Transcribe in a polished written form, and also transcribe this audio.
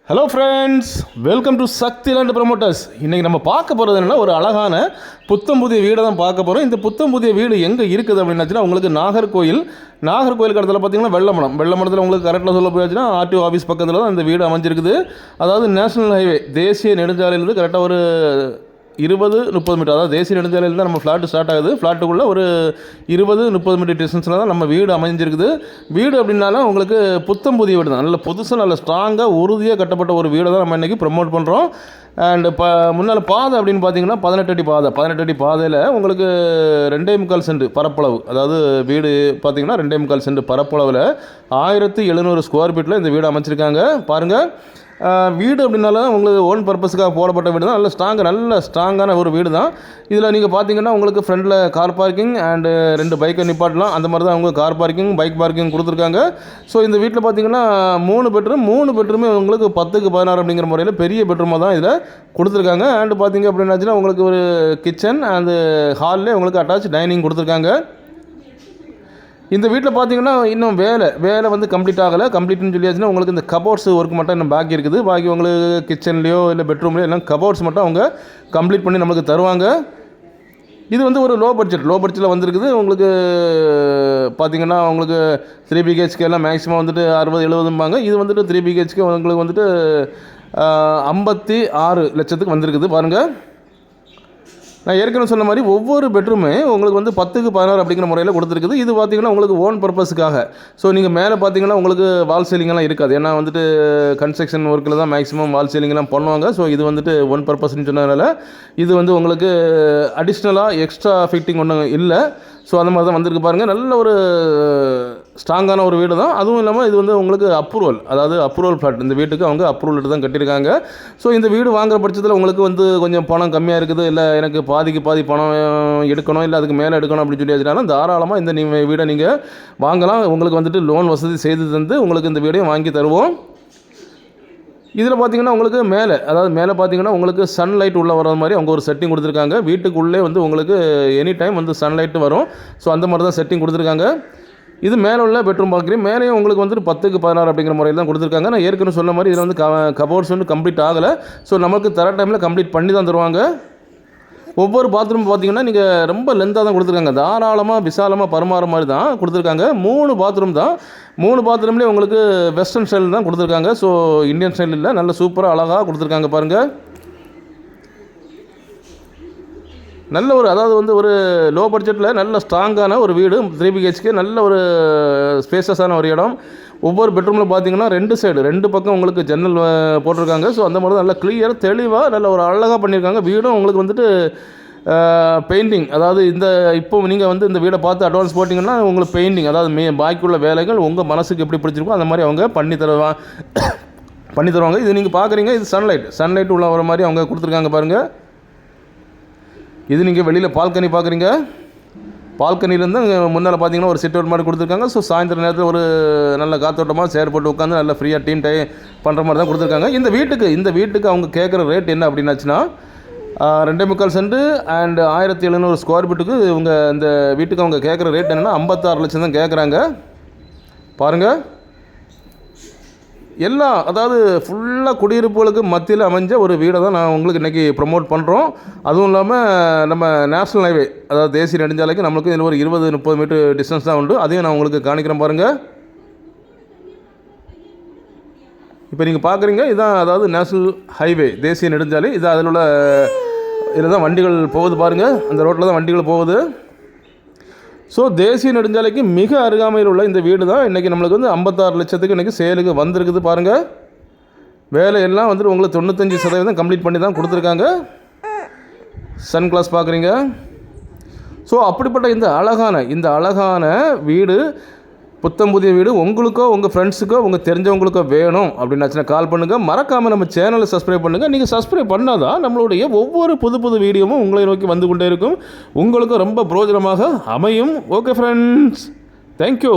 Hello friends, welcome to Shakti land promoters. இன்றைக்கி நம்ம பார்க்க போகிறது என்னென்னா, ஒரு அழகான புத்தம் புதிய வீடை தான் பார்க்க போகிறோம். இந்த புத்தம் புதிய வீடு எங்கே இருக்குது அப்படின்னாச்சுன்னா, உங்களுக்கு நாகர்கோயிலுக்கு இடத்துல பார்த்தீங்கன்னா வெள்ளமடத்தில் உங்களுக்கு கரெக்டாக சொல்ல போயாச்சுன்னா ஆர்டிஓ ஆஃபீஸ் பக்கத்தில் தான் இந்த வீடு அமைஞ்சிருக்குது. அதாவது நேஷனல் ஹைவே தேசிய நெடுஞ்சாலையிலிருந்து கரெக்டாக ஒரு 20-30 மீட்டர், அதாவது தேசிய நெடுஞ்சாலையில் தான் நம்ம ஃப்ளாட்டு ஸ்டார்ட் ஆகுது. ஃப்ளாட்டுக்குள்ளே ஒரு 20-30 மீட்டர் டிஸ்டன்ஸில் தான் நம்ம வீடு அமைஞ்சிருக்குது. வீடு அப்படின்னாலும் உங்களுக்கு புத்தம் புதிய வீடு தான், நல்ல புதுசாக நல்ல ஸ்ட்ராங்காக உறுதியாக கட்டப்பட்ட ஒரு வீடை தான் நம்ம இன்றைக்கி ப்ரமோட் பண்ணுறோம். அண்டு முன்னால் பாதை அப்படின்னு பார்த்தீங்கன்னா 18 அடி பாதையில் உங்களுக்கு 2.25 சென்ட் பரப்பளவு, அதாவது வீடு பார்த்தீங்கன்னா 2.25 சென்ட் பரப்பளவில் 1700 ஸ்கொயர் ஃபீட்டில் இந்த வீடு அமைச்சிருக்காங்க. பாருங்கள், வீடு அப்படின்னாலும் உங்களுக்கு ஓன் பர்பஸுக்காக போடப்பட்ட வீடு தான். நல்ல ஸ்ட்ராங்கான ஒரு வீடு தான். இதில் நீங்கள் பார்த்தீங்கன்னா உங்களுக்கு ஃப்ரண்டில் கார் பார்க்கிங் அண்டு 2 பைக்கை நிப்பாட்டலாம். அந்த மாதிரி தான் அவங்க கார் பார்க்கிங் பைக் பார்க்கிங் கொடுத்துருக்காங்க. ஸோ இந்த வீட்டில் பார்த்தீங்கன்னா 3 பெட்ரூமே உங்களுக்கு 10க்கு 16 அப்படிங்கிற முறையில் பெரிய பெட்ரூமாக தான் இதில் கொடுத்துருக்காங்க. அண்டு பார்த்தீங்க அப்படின்னாச்சுன்னா உங்களுக்கு ஒரு கிச்சன் அண்டு ஹாலில் உங்களுக்கு அட்டாச் டைனிங் கொடுத்துருக்காங்க. இந்த வீட்டில் பார்த்தீங்கன்னா இன்னும் வேலை வந்து கம்ப்ளீட் ஆகலை. கம்ப்ளீட்னு சொல்லியாச்சுன்னா உங்களுக்கு இந்த கபோர்ட்ஸ் ஒர்க் மட்டும் இன்னும் பாக்கி இருக்குது. பாக்கி உங்களுக்கு கிச்சன்லேயோ இல்லை பெட்ரூம்லேயோ எல்லாம் கபோர்ட்ஸ் மட்டும் அவங்க கம்ப்ளீட் பண்ணி நம்மளுக்கு தருவாங்க. இது வந்து ஒரு லோ பட்ஜெட்டில் வந்திருக்குது. உங்களுக்கு பார்த்திங்கன்னா உங்களுக்கு 3 BHK எல்லாம் மேக்ஸிமம் வந்துட்டு 60-70 இது வந்துட்டு 3 BHK உங்களுக்கு வந்துட்டு 56 லட்சத்துக்கு வந்திருக்குது. பாருங்கள், நான் ஏற்கனவே சொன்ன மாதிரி ஒவ்வொரு பெட்ரூமே உங்களுக்கு வந்து 10க்கு 16 அப்படிங்கிற முறையில் கொடுத்துருக்குது. இது பார்த்திங்கன்னா உங்களுக்கு ஓன் பர்பஸுக்காக. ஸோ நீங்கள் மேலே பார்த்தீங்கன்னா உங்களுக்கு வால் சீலிங்கெல்லாம் இருக்காது. ஏன்னா வந்துட்டு கன்ஸ்ட்ரக்ஷன் ஒர்க்கில் தான் மேக்ஸிமம் வால் சீலிங்கெல்லாம் பண்ணுவாங்க. ஸோ இது வந்துட்டு ஒன் பர்பஸ்ன்னு சொன்னதுனால இது வந்து உங்களுக்கு அடிஷ்னலாக எக்ஸ்ட்ரா ஃபிட்டிங் ஒன்றும் இல்லை. ஸோ அந்த மாதிரி தான் வந்திருக்கு. பாருங்கள், நல்ல ஒரு ஸ்ட்ராங்கான ஒரு வீடு தான். அதுவும் இல்லாமல் இது வந்து உங்களுக்கு அப்ரூவல் ஃப்ளாட். இந்த வீட்டுக்கு அவங்க அப்ரூவல் தான் கட்டியிருக்காங்க. ஸோ இந்த வீடு வாங்குற பட்சத்தில் உங்களுக்கு வந்து கொஞ்சம் பணம் கம்மியாக இருக்குது, இல்லை எனக்கு பாதிக்கு பாதி பணம் எடுக்கணும், இல்லை அதுக்கு மேலே எடுக்கணும் அப்படின்னு சொல்லி வச்சுட்டாலும் தாராளமாக இந்த வீடை நீங்கள் வாங்கலாம். உங்களுக்கு வந்துட்டு லோன் வசதி செய்து தந்து உங்களுக்கு இந்த வீடையும் வாங்கி தருவோம். இதில் பார்த்தீங்கன்னா உங்களுக்கு மேலே பார்த்தீங்கன்னா உங்களுக்கு சன்லைட் உள்ளே வர மாதிரி அவங்க ஒரு செட்டிங் கொடுத்துருக்காங்க. வீட்டுக்குள்ளே வந்து உங்களுக்கு எனி டைம் வந்து சன்லைட்டு வரும். ஸோ அந்த மாதிரி தான் செட்டிங் கொடுத்துருக்காங்க. இது மேலே உள்ள பெட்ரூம் பார்க்குறேன். மேலேயும் உங்களுக்கு வந்துட்டு 10க்கு 16 அப்படிங்கிற முறையில் தான் கொடுத்துருக்காங்க. நான் ஏற்கனவே சொன்ன மாதிரி இதில் வந்து கபோர்ட்ஸ் வந்து கம்ப்ளீட் ஆகலை. ஸோ நமக்கு தர டைமில் கம்ப்ளீட் பண்ணி தான் தருவாங்க. ஒவ்வொரு பாத்ரூம் பார்த்தீங்கன்னா நீங்கள் ரொம்ப லென்த்தாக தான் கொடுத்துருக்காங்க. தாராளமாக விசாலமாக பரிமாற மாதிரி தான் கொடுத்துருக்காங்க. 3 பாத்ரூம் தான். 3 பாத்ரூம்லேயே உங்களுக்கு வெஸ்டர்ன் ஸ்டைல் தான் கொடுத்துருக்காங்க. ஸோ இந்தியன் ஸ்டைல் இல்லை, நல்ல சூப்பராக அழகாக கொடுத்துருக்காங்க. பாருங்கள், நல்ல ஒரு லோ பட்ஜெட்டில் நல்ல ஸ்ட்ராங்கான ஒரு வீடு 3 BHK, நல்ல ஒரு ஸ்பேசஸான ஒரு இடம். ஒவ்வொரு பெட்ரூமில் பார்த்தீங்கன்னா 2 பக்கம் உங்களுக்கு ஜன்னல் போட்டிருக்காங்க. ஸோ அந்த மாதிரி தான் நல்லா கிளியராக தெளிவாக நல்ல ஒரு அழகாக பண்ணியிருக்காங்க. வீடும் உங்களுக்கு வந்துட்டு பெயிண்டிங், அதாவது இப்போ நீங்கள் வந்து இந்த வீடை பார்த்து அட்வான்ஸ் போட்டிங்கன்னா உங்களுக்கு பெயிண்டிங், அதாவது பாக்கியுள்ள வேலைகள் உங்கள் மனசுக்கு எப்படி பிடிச்சிருக்கோ அந்த மாதிரி அவங்க பண்ணி தருவாங்க. இது நீங்கள் பார்க்குறீங்க, இது சன்லைட் உள்ள வர மாதிரி அவங்க கொடுத்துருக்காங்க. பாருங்கள், இது நீங்கள் வெளியில் பால்கனி பார்க்குறீங்க. பால்கனிலேருந்து முன்னால் பார்த்தீங்கன்னா ஒரு சிட் அவுட் மாதிரி கொடுத்துருக்காங்க. ஸோ சாயந்தர நேரத்தில் ஒரு நல்ல காத்தோட்டமாக சேர் போட்டு உட்காந்து நல்ல ஃப்ரீயாக டீம் பண்ணுற மாதிரி தான் கொடுத்துருக்காங்க. இந்த வீட்டுக்கு அவங்க கேட்குற ரேட் என்ன அப்படின்னாச்சுன்னா 2.25 சென்ட் அண்ட் 1700 ஸ்கொயர் ஃபீட்டுக்கு இவங்க இந்த வீட்டுக்கு அவங்க கேட்குற ரேட் என்னென்னா 56 லட்சம் தான் கேட்குறாங்க. பாருங்கள், எல்லாம் அதாவது ஃபுல்லாக குடியிருப்புகளுக்கு மத்தியில் அமைஞ்ச ஒரு வீடை தான் நான் உங்களுக்கு இன்றைக்கி ப்ரமோட் பண்ணுறோம். அதுவும் இல்லாமல் நம்ம நேஷ்னல் ஹைவே, அதாவது தேசிய நெடுஞ்சாலைக்கு நம்மளுக்கு இதில் ஒரு 20-30 மீட்டர் டிஸ்டன்ஸ் தான் உண்டு. அதையும் நான் உங்களுக்கு காணிக்கிறேன். பாருங்கள், இப்போ நீங்கள் பார்க்குறீங்க, இதுதான் அதாவது நேஷ்னல் ஹைவே தேசிய நெடுஞ்சாலை. இதில் தான் வண்டிகள் போகுது. பாருங்கள், அந்த ரோட்டில் தான் வண்டிகள் போகுது. ஸோ தேசிய நெடுஞ்சாலைக்கு மிக அருகாமையில் உள்ள இந்த வீடு தான் இன்றைக்கி நம்மளுக்கு வந்து 56 லட்சத்துக்கு இன்றைக்கி சேலுக்கு வந்திருக்குது. பாருங்கள், வேலையெல்லாம் வந்துட்டு உங்களுக்கு 95% கம்ப்ளீட் பண்ணி தான் கொடுத்துருக்காங்க. சன் கிளாஸ் பார்க்குறீங்க. ஸோ அப்படிப்பட்ட இந்த அழகான வீடு, புத்தம் புதிய வீடு உங்களுக்கோ உங்கள் ஃப்ரெண்ட்ஸுக்கோ உங்கள் தெரிஞ்சவங்களுக்கோ வேணும் அப்படின்னாச்சுன்னா கால் பண்ணுங்கள். மறக்காமல் நம்ம சேனலை சப்ஸ்கிரைப் பண்ணுங்கள். நீங்கள் சப்ஸ்கிரைப் பண்ணால் தான் நம்மளுடைய ஒவ்வொரு புது வீடியோவும் உங்களை நோக்கி வந்து கொண்டே இருக்கும். உங்களுக்கு ரொம்ப பிரயோஜனமாக அமையும். Okay friends, thank you.